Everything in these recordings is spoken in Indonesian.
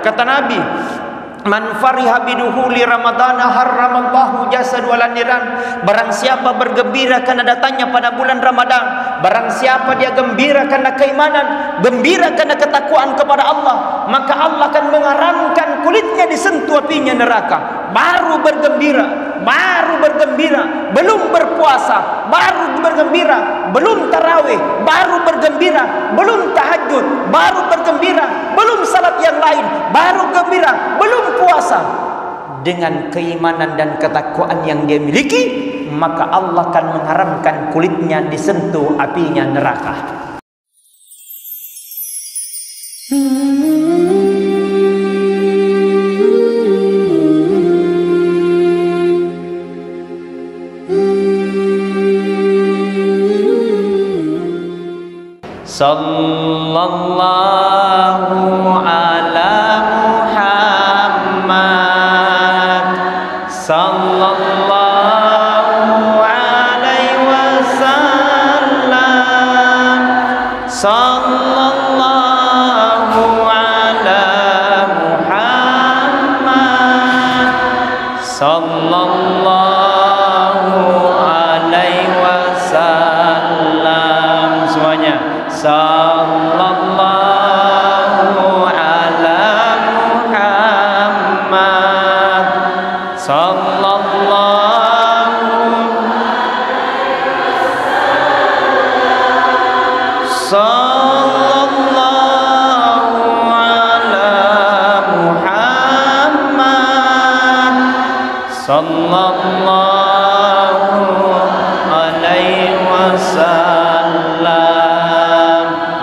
Kata Nabi, man fariha biduhuli ramadana harramallahu jasad wal niran. Barang siapa bergembira karena datangnya pada bulan Ramadan, barang siapa dia gembira karena keimanan, gembira karena ketakwaan kepada Allah, maka Allah akan mengharamkan kulitnya disentuh apinya neraka. Baru bergembira, belum berpuasa, baru bergembira, belum tarawih, baru bergembira, belum tahajud, baru bergembira, belum salat yang lain, baru gembira, belum puasa. Dengan keimanan dan ketakwaan yang dia miliki, maka Allah akan mengharamkan kulitnya disentuh apinya neraka. Sallallahu ala Muhammad, sallallahu alaihi wasallam, sallallahu ala Muhammad, sallallahu alaihi wasallam. Semuanya, sallallahu ala Muhammad, sallallahu ala Muhammad, sallallahu alaihi wasallam.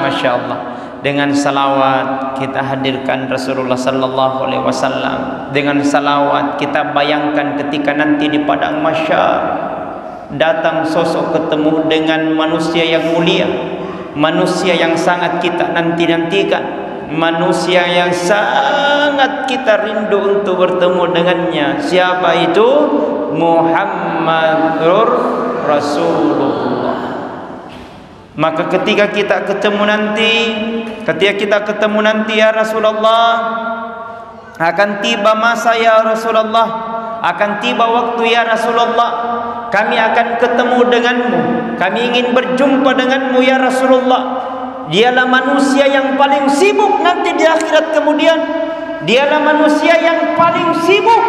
Masya Allah. Dengan salawat kita hadirkan Rasulullah sallallahu alaihi wasallam. Dengan salawat kita bayangkan ketika nanti di padang mahsyar datang sosok ketemu dengan manusia yang mulia, manusia yang sangat kita nanti-nantikan, manusia yang sangat kita rindu untuk bertemu dengannya. Siapa itu? Muhammadur Rasulullah. Maka ketika kita ketemu nanti, ya Rasulullah, akan tiba masa ya Rasulullah, akan tiba waktu ya Rasulullah, kami akan ketemu denganmu, kami ingin berjumpa denganmu ya Rasulullah. Dialah manusia yang paling sibuk nanti di akhirat kemudian. Dialah manusia yang paling sibuk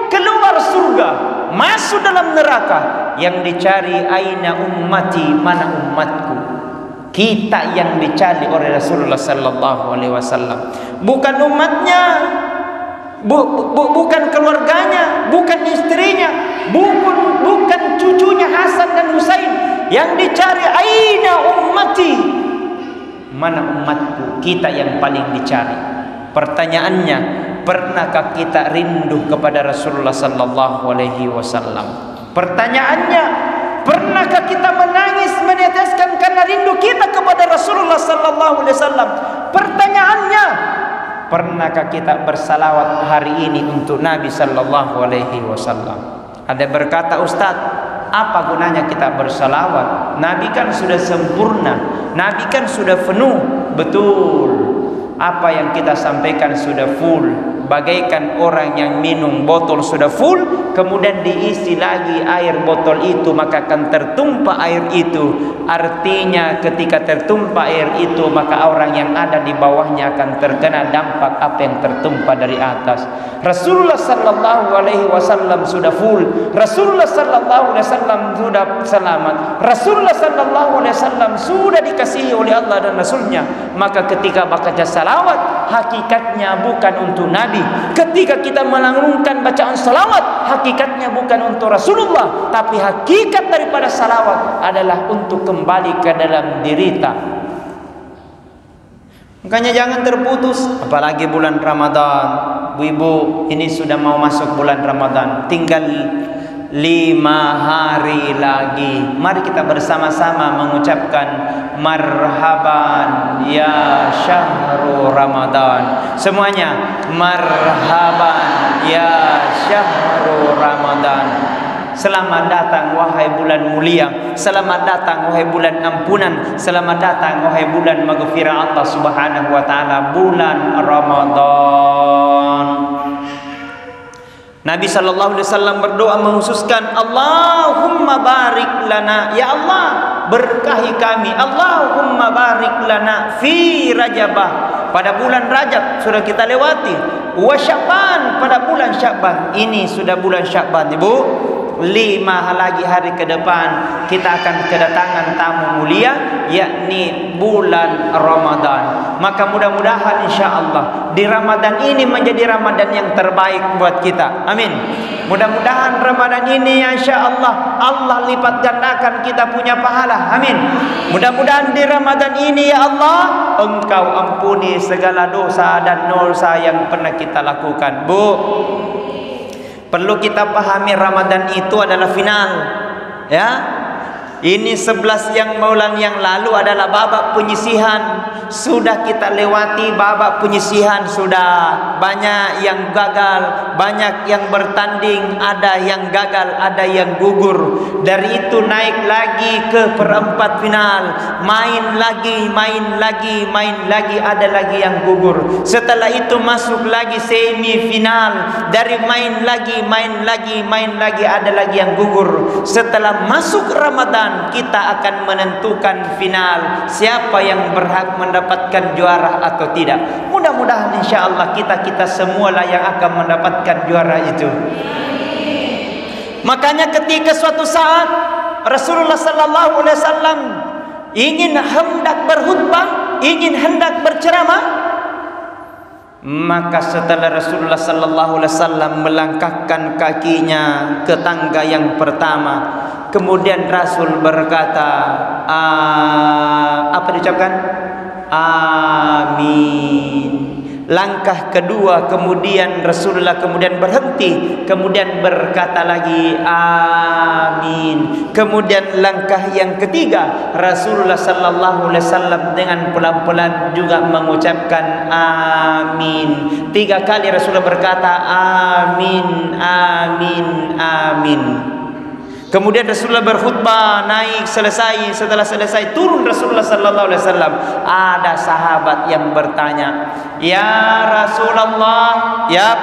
keluar surga, masuk dalam neraka. Yang dicari aina ummati, mana umatku. Kita yang dicari oleh Rasulullah sallallahu alaihi wasallam, bukan umatnya, bukan keluarganya, bukan istrinya, bukan cucunya Hasan dan Husain. Yang dicari aina ummati, mana umatku. Kita yang paling dicari. Pertanyaannya, pernahkah kita rindu kepada Rasulullah sallallahu alaihi wasallam? Pertanyaannya, pernahkah kita menangis meneteskan karena rindu kita kepada Rasulullah sallallahu alaihi wasallam? Pertanyaannya, pernahkah kita bersalawat hari ini untuk Nabi sallallahu alaihi wasallam? Ada berkata, Ustaz, apa gunanya kita bersalawat? Nabi kan sudah sempurna, Nabi kan sudah penuh. Betul. Apa yang kita sampaikan sudah full, bagaikan orang yang minum botol sudah full, kemudian diisi lagi air botol itu, maka akan tertumpah air itu. Artinya ketika tertumpah air itu, maka orang yang ada di bawahnya akan terkena dampak apa yang tertumpah dari atas. Rasulullah sallallahu alaihi wasallam sudah full, Rasulullah sallallahu alaihi wasallam sudah selamat, Rasulullah sallallahu alaihi wasallam sudah dikasihi oleh Allah dan Rasulnya. Maka ketika baca salawat, hakikatnya bukan untuk Nabi. Ketika kita melanggengkan bacaan salawat, hakikatnya bukan untuk Rasulullah, tapi hakikat daripada salawat adalah untuk kembali ke dalam derita. Makanya jangan terputus, apalagi bulan Ramadan. Bu-ibu, ini sudah mau masuk bulan Ramadan, tinggal 5 hari lagi. Mari kita bersama-sama mengucapkan marhaban ya syahru Ramadan. Semuanya, marhaban ya syahru Ramadan. Selamat datang wahai bulan mulia, selamat datang wahai bulan ampunan, selamat datang wahai bulan maghfirah Allah Subhanahu wa taala, bulan Ramadan. Nabi sallallahu alaihi wasallam berdoa menghususkan, Allahumma barik lana, ya Allah berkahi kami, Allahumma barik lana fi Rajabah, pada bulan Rajab sudah kita lewati, wa Sya'ban, pada bulan Sya'ban. Ini sudah bulan Sya'ban, Ibu. 5 lagi hari ke depan kita akan kedatangan tamu mulia, yakni bulan Ramadan. Maka mudah-mudahan insyaallah di Ramadan ini menjadi Ramadan yang terbaik buat kita. Amin. Mudah-mudahan Ramadan ini insyaallah Allah lipat gandakan kita punya pahala. Amin. Mudah-mudahan di Ramadan ini ya Allah Engkau ampuni segala dosa dan dosa yang pernah kita lakukan. Bu, perlu kita pahami Ramadan itu adalah final, ya. Ini 11 yang bulan yang lalu adalah babak penyisihan. Sudah kita lewati babak penyisihan, sudah banyak yang gagal, banyak yang bertanding, ada yang gagal, ada yang gugur. Dari itu naik lagi ke perempat final, main lagi, ada lagi yang gugur. Setelah itu masuk lagi semifinal, dari main lagi, ada lagi yang gugur. Setelah masuk Ramadan kita akan menentukan final, siapa yang berhak mendapatkan juara atau tidak. Mudah-mudahan insyaallah kita semualah yang akan mendapatkan juara itu. Makanya ketika suatu saat Rasulullah sallallahu alaihi wasallam ingin hendak berkhutbah, ingin hendak berceramah, maka setelah Rasulullah sallallahu alaihi wasallam melangkahkan kakinya ke tangga yang pertama, kemudian Rasul berkata, apa diucapkan? Amin. Langkah kedua, kemudian Rasulullah kemudian berhenti, kemudian berkata lagi amin. Kemudian langkah yang ketiga, Rasulullah sallallahu alaihi wasallam dengan pelan-pelan juga mengucapkan amin. 3 kali Rasulullah berkata amin, amin, amin. Kemudian Rasulullah berkhutbah, naik, selesai. Setelah selesai turun Rasulullah sallallahu alaihi wasallam. Ada sahabat yang bertanya, "Ya Rasulullah, ya,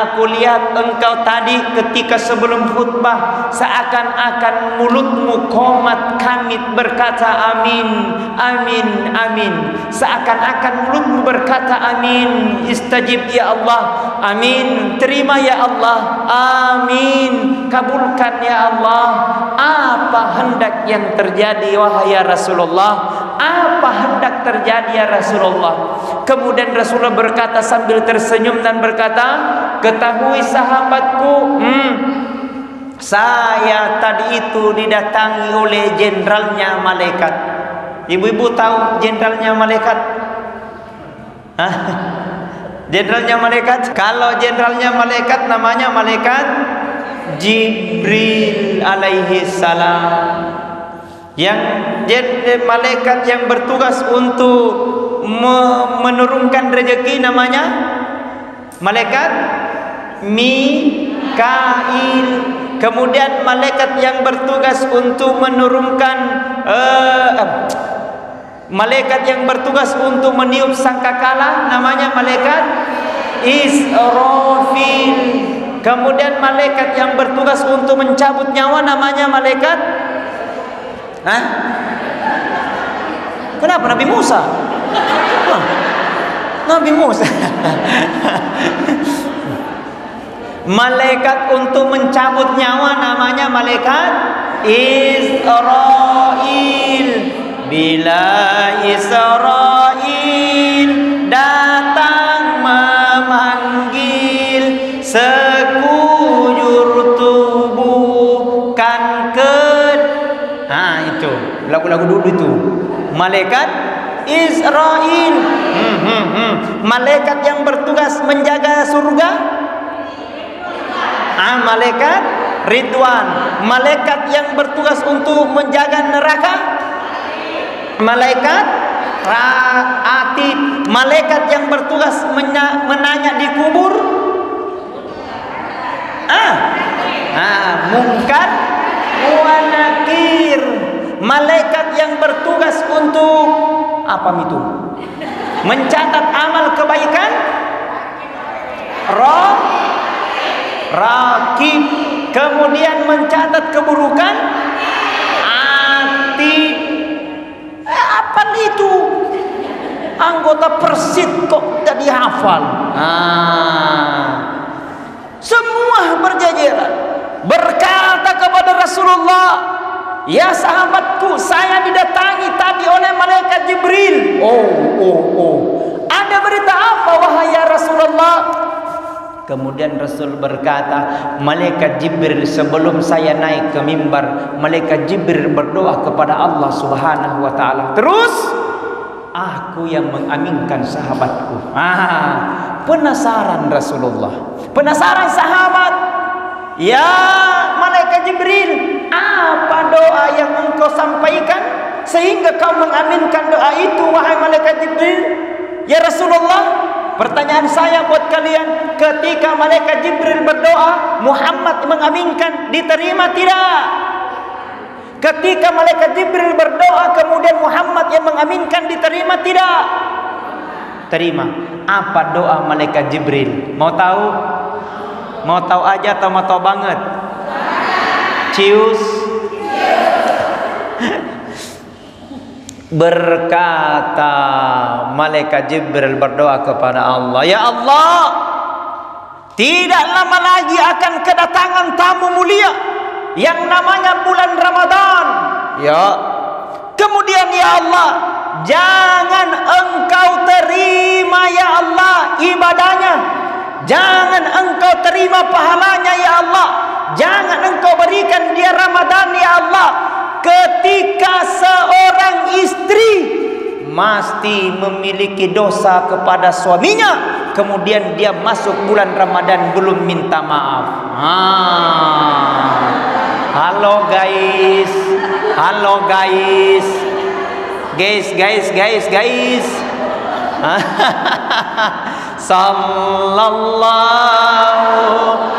aku lihat engkau tadi ketika sebelum khutbah seakan-akan mulutmu komat kamit berkata amin, amin, amin. Seakan-akan mulutmu berkata amin. Istajib ya Allah, amin. Terima ya Allah, amin. Kabulkan ya Allah." Apa hendak yang terjadi wahai ya Rasulullah? Apa hendak terjadi ya Rasulullah? Kemudian Rasulullah berkata sambil tersenyum dan berkata, "Ketahui sahabatku, saya tadi itu didatangi oleh jenderalnya malaikat." Ibu-ibu tahu jenderalnya malaikat? Jenderalnya malaikat? Kalau jenderalnya malaikat namanya malaikat Jibril alaihi salam. Yang malaikat yang bertugas untuk menurunkan rezeki namanya malaikat Mikail. Kemudian malaikat yang bertugas untuk menurunkan malaikat yang bertugas untuk meniup sangkakala namanya malaikat Israfil. Kemudian malaikat yang bertugas untuk mencabut nyawa namanya malaikat Kenapa Nabi Musa? Nabi Musa. Malaikat untuk mencabut nyawa namanya malaikat Israil. Bila Israil datang memanggil, sekujur tubuh kan itu lagu-lagu dulu itu malaikat Israil. Malaikat yang bertugas menjaga surga malaikat Ridwan. Malaikat yang bertugas untuk menjaga neraka malaikat Atid. Malaikat yang bertugas menanya di kubur Munkar wa Nakir. Malaikat yang bertugas untuk apa itu? Mencatat amal kebaikan Rakib. Kemudian mencatat keburukan, atid. Apa itu? Anggota Persid kok jadi hafal. Semua berjajaran berkata kepada Rasulullah, "Ya sahabatku, saya didatangi tadi oleh malaikat Jibril." Ada berita apa wahai ya Rasulullah? Kemudian Rasul berkata, malaikat Jibril sebelum saya naik ke mimbar, malaikat Jibril berdoa kepada Allah Subhanahu wa taala. Terus aku yang mengaminkan sahabatku. Penasaran Rasulullah, penasaran sahabat. Ya malaikat Jibril, apa doa yang engkau sampaikan sehingga kau mengaminkan doa itu wahai malaikat Jibril? Ya Rasulullah, pertanyaan saya buat kalian, ketika malaikat Jibril berdoa, Muhammad mengaminkan, diterima tidak? Ketika malaikat Jibril berdoa kemudian Muhammad yang mengaminkan, diterima tidak? Terima. Apa doa malaikat Jibril? Mau tahu? Mau tahu aja atau mau tahu banget? Cius. Berkata malaikat Jibril berdoa kepada Allah, "Ya Allah, tidak lama lagi akan kedatangan tamu mulia yang namanya bulan Ramadan. Ya. Kemudian ya Allah, jangan engkau terima ya Allah ibadahnya. Jangan engkau terima pahalanya ya Allah. Jangan engkau berikan dia Ramadan ya Allah. Ketika seorang istri mesti memiliki dosa kepada suaminya, kemudian dia masuk bulan Ramadan belum minta maaf." Halo guys. Halo guys. Guys. Sallallahu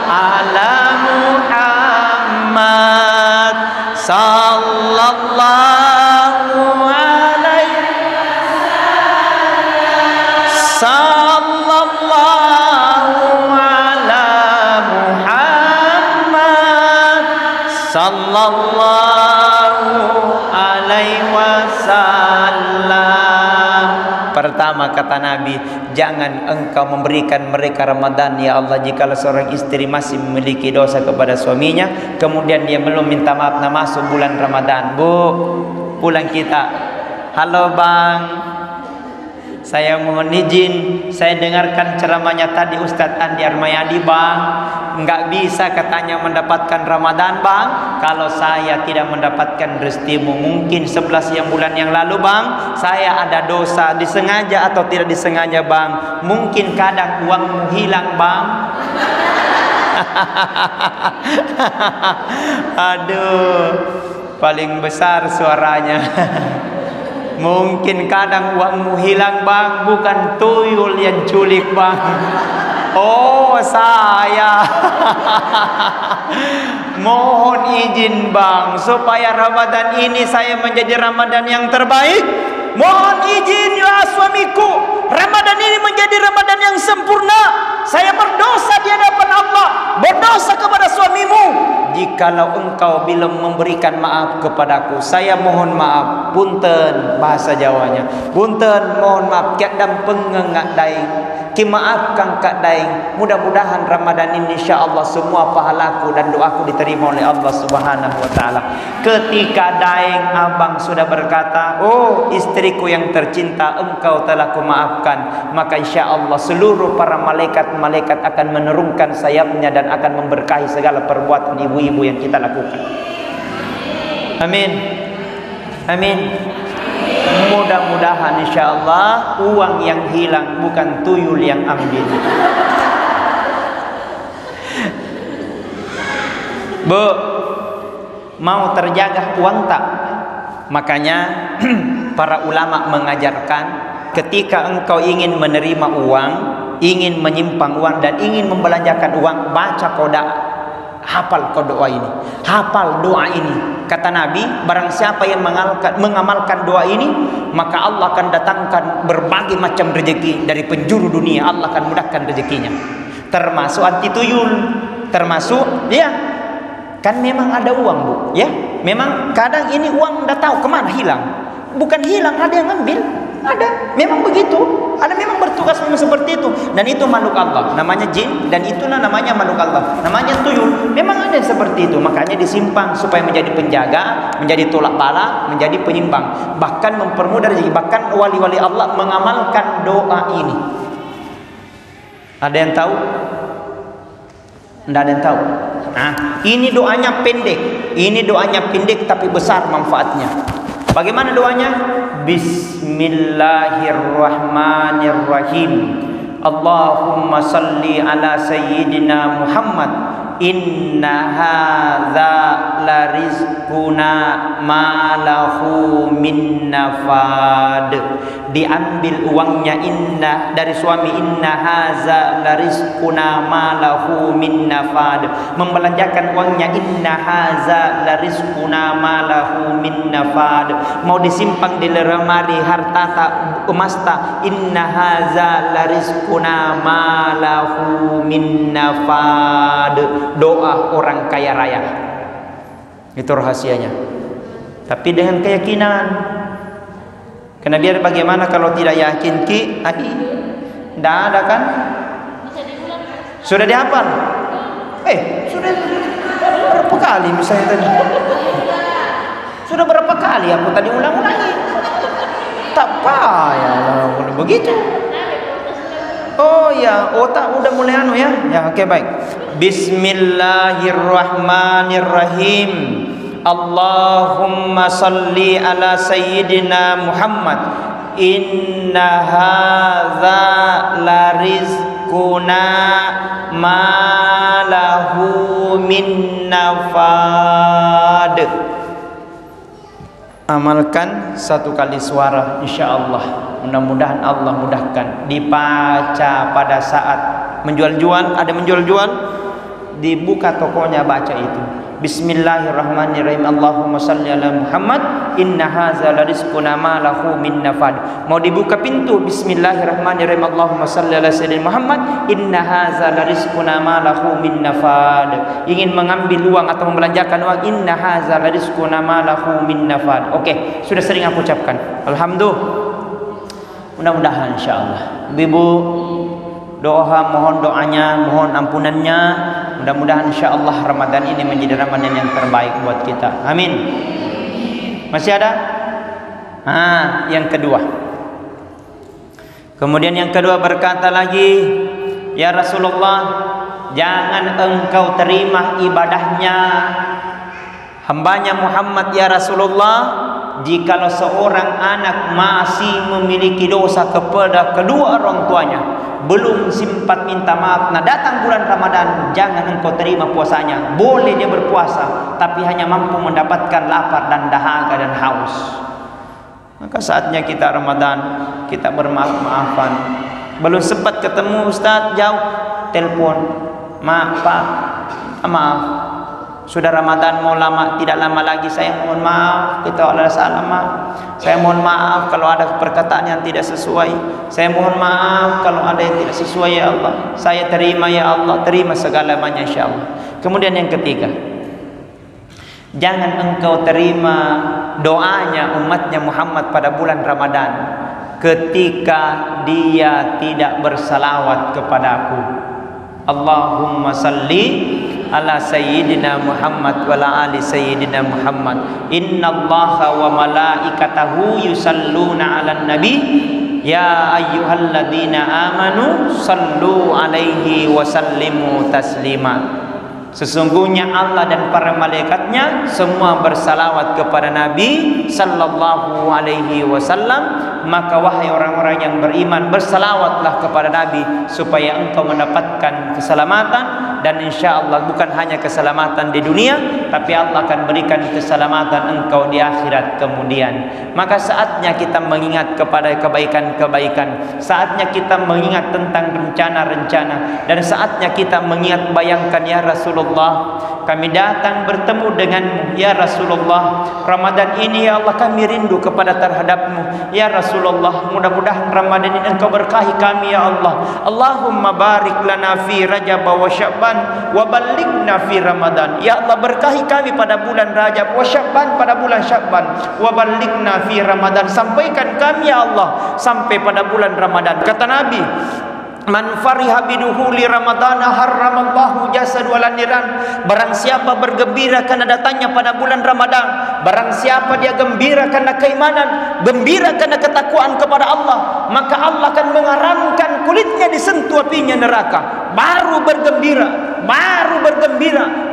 ala Muhammad. Sallallahu alaihi sallallahu ala Muhammad sallallahu alaihi wasallam. Pertama kata Nabi, jangan engkau memberikan mereka Ramadan ya Allah jikalau seorang istri masih memiliki dosa kepada suaminya, kemudian dia belum minta maaf nah masuk bulan Ramadan. Bu, pulang kita. Halo bang, saya mohon izin, saya dengarkan ceramahnya tadi Ustadz Andi Armayadi bang. Enggak bisa katanya mendapatkan Ramadan bang, kalau saya tidak mendapatkan rezekimu. Mungkin 11 bulan yang lalu bang, saya ada dosa disengaja atau tidak disengaja bang. Mungkin kadang uangmu hilang bang. Aduh, paling besar suaranya. Mungkin kadang uangmu hilang bang, bukan tuyul yang culik bang. Oh saya mohon izin bang, supaya Ramadan ini saya menjadi Ramadan yang terbaik. Mohon izin ya suamiku, Ramadan ini menjadi Ramadan yang sempurna. Saya berdosa di hadapan Allah, berdosa kepada suamimu. Jikalau engkau belum memberikan maaf kepadaku, saya mohon maaf. Punten bahasa Jawanya. Punten mohon maaf kadang pengengak daing. Kimaafkan kak daing. Mudah-mudahan Ramadan ini insyaallah semua pahalaku dan doaku diterima oleh Allah Subhanahu wa taala. Ketika daing abang sudah berkata, "Oh istriku yang tercinta, engkau telah kumaafkan," maka insyaallah seluruh para malaikat akan menurunkan sayapnya dan akan memberkahi segala perbuatan ibu-ibu yang kita lakukan. Amin. Amin. Mudah-mudahan insyaallah uang yang hilang bukan tuyul yang ambil. Bu, mau terjaga uang tak? Makanya para ulama mengajarkan ketika engkau ingin menerima uang, ingin menyimpang uang dan ingin membelanjakan uang, baca qada. Hafal doa ini, hafal doa ini. Kata Nabi, barang siapa yang mengamalkan doa ini, maka Allah akan datangkan berbagai macam rezeki dari penjuru dunia. Allah akan mudahkan rezekinya, termasuk anti tuyul. termasuk ya kan memang ada uang Bu ya, memang kadang ini uang udah tahu kemana hilang, bukan hilang, ada yang ngambil, ada memang begitu, ada memang bertugas memang seperti itu, dan itu makhluk Allah namanya jin, dan itulah namanya makhluk Allah namanya tuyul, memang ada yang seperti itu, makanya disimpan supaya menjadi penjaga, menjadi tolak bala, menjadi penyimbang, bahkan mempermudah rezeki. Bahkan wali-wali Allah mengamalkan doa ini. Ada yang tahu? Tidak ada yang tahu. Nah, ini doanya pendek. Ini doanya pendek tapi besar manfaatnya. Bagaimana doanya? Bismillahirrahmanirrahim. Allahumma salli ala sayyidina Muhammad. Inna hadza la rizquna ma lahu min nafad. Diambil uangnya inna dari suami, inna hadza la rizquna ma lahu min nafad. Membelanjakan uangnya inna hadza la rizquna ma lahu min nafad. Mau disimpan di lemari harta emas tak, inna hadza la rizquna ma lahu min nafad. Doa orang kaya raya. Itu rahasianya. Tapi dengan keyakinan. Karena biar bagaimana kalau tidak yakin ki, tidak ada kan? Sudah dihafal? Sudah berapa kali misalnya tadi? Sudah berapa kali aku tadi ulang-ulangi? Tak payah begitu. Oh ya, otak udah mulai anu ya. Ya, oke baik. Bismillahirrahmanirrahim. Allahumma salli ala sayyidina Muhammad. Inna hadza la rizquna ma lahu min nafad. Amalkan satu kali suara, insyaallah. Mudah-mudahan Allah mudahkan. Dibaca pada saat menjual-jual, ada menjual-jual, dibuka tokonya baca itu. Bismillahirrahmanirrahim. Allahumma salli ala Muhammad. Inna hadza la rizquna ma lahu min nafad. Mau dibuka pintu, Bismillahirrahmanirrahim. Allahumma salli ala sayyidina Muhammad. Inna hadza la rizquna ma lahu min nafad. Ingin mengambil uang atau membelanjakan uang, inna hadza la rizquna ma lahu min nafad. Oke, sudah sering aku ucapkan. Alhamdulillah. Mudah-mudahan insyaallah. Ibu doa, mohon doanya, mohon ampunannya. Mudah-mudahan insyaallah Ramadan ini menjadi Ramadan yang terbaik buat kita. Amin. Masih ada? Yang kedua. Kemudian yang kedua berkata lagi, ya Rasulullah, jangan engkau terima ibadahnya hambanya Muhammad ya Rasulullah, jikalau seorang anak masih memiliki dosa kepada kedua orang tuanya, belum sempat minta maaf. Nah, datang bulan Ramadan, jangan engkau terima puasanya. Boleh dia berpuasa, tapi hanya mampu mendapatkan lapar dan dahaga dan haus. Maka saatnya kita Ramadan, kita bermaaf-maafan. Belum sempat ketemu Ustaz, jauh, telepon, maaf Pak, maaf. Sudah Ramadan mau lama, tidak lama lagi, saya mohon maaf, kita ada salah maaf. Saya mohon maaf kalau ada perkataan yang tidak sesuai. Saya mohon maaf kalau ada yang tidak sesuai ya Allah. Saya terima ya Allah, terima segalanya insyaallah. Kemudian yang ketiga, jangan engkau terima doanya umatnya Muhammad pada bulan Ramadan ketika dia tidak bersalawat kepadaku. Allahumma salli ala sayyidina Muhammad wa ala ali sayyidina Muhammad. Innallaha wa malaikatahu yusalluna 'alan nabi ya ayyuhalladzina amanu sallu alaihi wa sallimu taslima. Sesungguhnya Allah dan para malaikatnya semua bersalawat kepada Nabi sallallahu alaihi wasallam. Maka wahai orang-orang yang beriman, bersalawatlah kepada Nabi supaya engkau mendapatkan keselamatan, dan insyaallah bukan hanya keselamatan di dunia, tapi Allah akan berikan keselamatan engkau di akhirat kemudian. Maka saatnya kita mengingat kepada kebaikan-kebaikan, saatnya kita mengingat tentang rencana-rencana, dan saatnya kita mengingat, bayangkan ya Rasulullah, kami datang bertemu denganmu ya Rasulullah. Ramadan ini ya Allah kami rindu kepada terhadapmu ya Rasulullah. Mudah-mudahan Ramadan ini engkau berkahi kami ya Allah. Allahumma barik lana fi Rajab wa Sya'ban wa ballighna fi Ramadan. Ya Allah berkahi kami pada bulan Rajab wa Sya'ban, pada bulan Sya'ban, wa ballighna fi Ramadan, sampaikan kami ya Allah sampai pada bulan Ramadan. Kata Nabi, man fariha biduhuli ramadana harramallahu jasad walan niran. Barang siapa bergembira karena datangnya pada bulan Ramadan, barang siapa dia gembira karena keimanan, gembira karena ketakwaan kepada Allah, maka Allah akan mengharamkan kulitnya disentuh apinya neraka. Baru bergembira,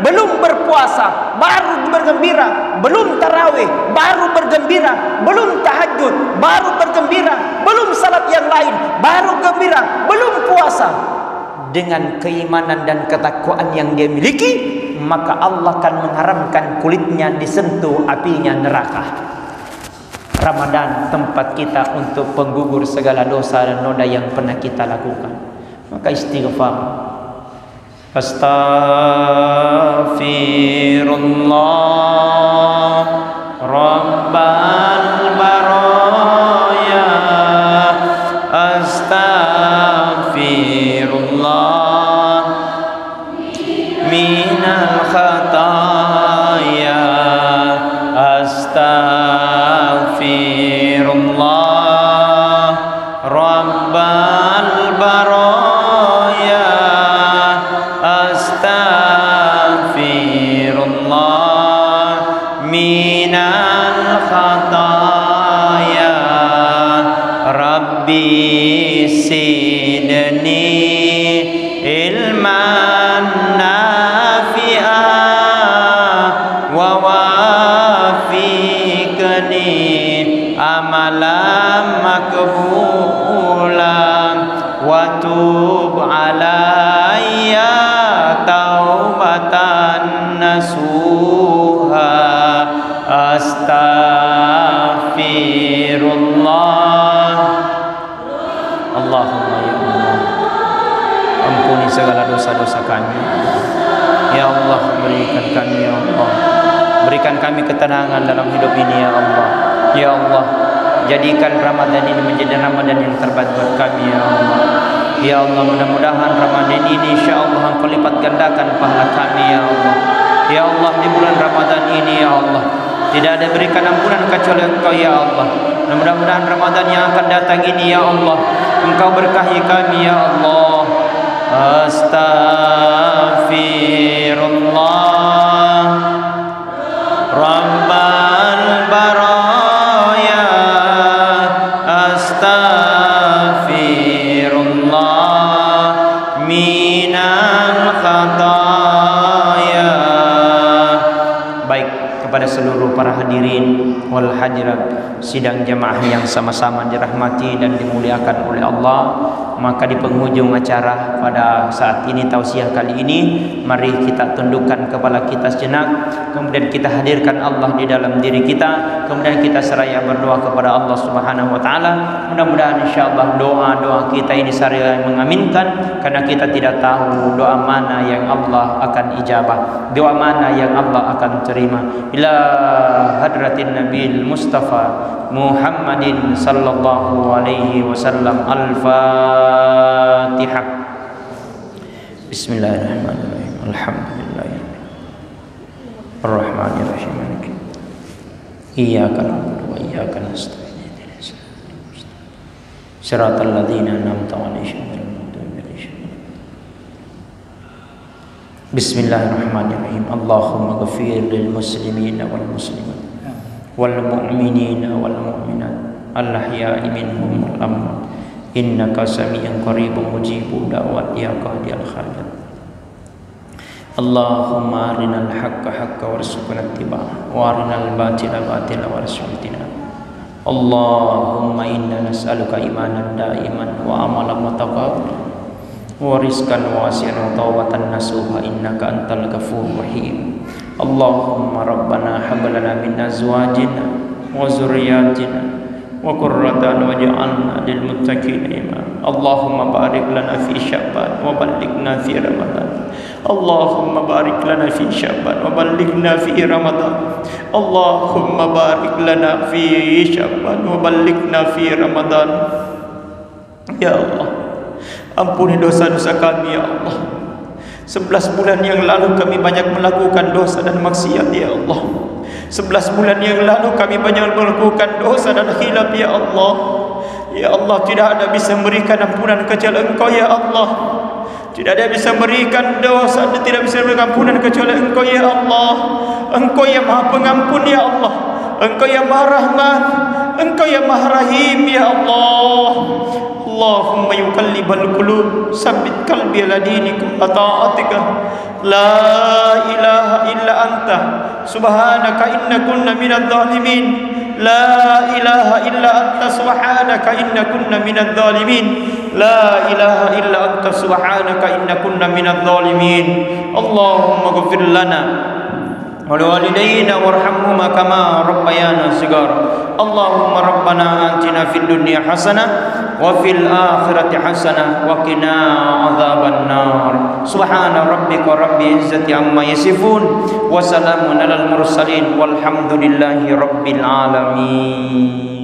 belum berpuasa, baru bergembira, belum tarawih, baru bergembira, belum tahajud, baru bergembira, belum salat yang lain, baru gembira, belum puasa. Dengan keimanan dan ketakwaan yang dia miliki, maka Allah akan mengharamkan kulitnya disentuh apinya neraka. Ramadan tempat kita untuk penggugur segala dosa dan noda yang pernah kita lakukan. Maka istighfar. Astaghfirullah Rabbal baraya, astaghfirullah minal khataya, astaghfirullah Rabbal baraya, astaghfirullah minal khataya, Rabbi sidni ilman nafi'ah wa wafiqni amalan makbulan wa tub alayya taubatan nasuha, astaghfirullah. Allahumma ya Allah, ampuni segala dosa-dosa kami ya Allah. Berikan kami ya Allah, berikan kami ketenangan dalam hidup ini ya Allah. Ya Allah, jadikan Ramadan ini menjadi Ramadan yang terbaik buat kami ya Allah. Ya Allah, mudah-mudahan Ramadan ini insya-Allah Engkau lipat gandakan pahala kami ya Allah. Ya Allah, di bulan Ramadan ini ya Allah tidak ada berikan ampunan kecuali Engkau ya Allah. Mudah-mudahan Ramadan yang akan datang ini ya Allah Engkau berkahi kami ya Allah. Astaghfirullah Rabbal baraya, astaghfirullah minal khataya. Baik, kepada seluruh para hadirin wal hadirat sidang jamaah yang sama-sama dirahmati dan dimuliakan oleh Allah, maka di penghujung acara pada saat ini tausiah kali ini, mari kita tundukkan kepala kita sejenak, kemudian kita hadirkan Allah di dalam diri kita, kemudian kita seraya berdoa kepada Allah Subhanahu wa taala. Mudah-mudahan insyaallah doa-doa kita ini seraya mengaminkan, karena kita tidak tahu doa mana yang Allah akan ijabah, doa mana yang Allah akan terima. Ila hadratin Nabil Mustafa Muhammadin sallallahu alaihi wasallam. Al-Fatihah. Bismillahirrahmanirrahim. Alhamdulillah. Ar-Rahmanirrahim. Iyyaka na'budu wa iyyaka nasta'in. Shiratal ladzina an'amta 'alaihim ghairil maghdubi 'alaihim. Bismillahirrahmanirrahim. Allahumma ghfir lil muslimina wal muslimat wal mu'minina wal mu'minat al-ahya'i minhum wal amwat innaka sami'un qaribun mujibud da'wat ya qadiyal hajat. Allahumma arinal haqqa haqqan warzuqna ittiba'ah wa arinal batila batila warzuqna ijtinab. Allahumma inna nas'aluka imanan da'iman wa amalan mutaqabbalan wa rizqan wasi'an wa taubatan nasuha innaka antal ghafurur rahim. Allahumma rabbana hab lana min azwajina wa zurriyyatina wa qurratan waj'alna lil muttaqina imama. Allahumma barik lana fi Sya'ban wa ballighna fi Ramadan Allahumma barik lana fi Sya'ban wa ballighna fi Ramadan. Allahumma barik lana fi Sya'ban wa ballighna fi Ramadan. Ya Allah, ampuni dosa-dosa kami ya Allah. 11 bulan yang lalu kami banyak melakukan dosa dan maksiat ya Allah. 11 bulan yang lalu kami banyak melakukan dosa dan khilaf ya Allah. Ya Allah, tidak ada bisa memberikan ampunan kecuali Engkau ya Allah. Tidak ada bisa memberikan dosa dan tidak bisa memberikan ampunan kecuali Engkau ya Allah. Engkau yang Maha Pengampun ya Allah. Engkau yang Maha Rahman. Engkau yang Maha Rahim ya Allah. Allahumma yuqallibal qulub sabbit qalbi ala dinika wa ta'atika. La ilaha illa anta subhanaka inna kunna minadh dhalimin. La ilaha illa anta subhanaka inna kunna minadh dhalimin. La ilaha illa anta subhanaka inna kunna minadh dhalimin. Allahumma ighfir lana wa liwalidayna warhamhuma kama rabbayana shighara. Allahumma rabbana atina fid dunya hasanah wa fil akhirati hasanah wa qina adzaban nar. Subhana rabbika rabbil izzati amma yasifun wa salamun alal mursalin walhamdulillahi rabbil alamin.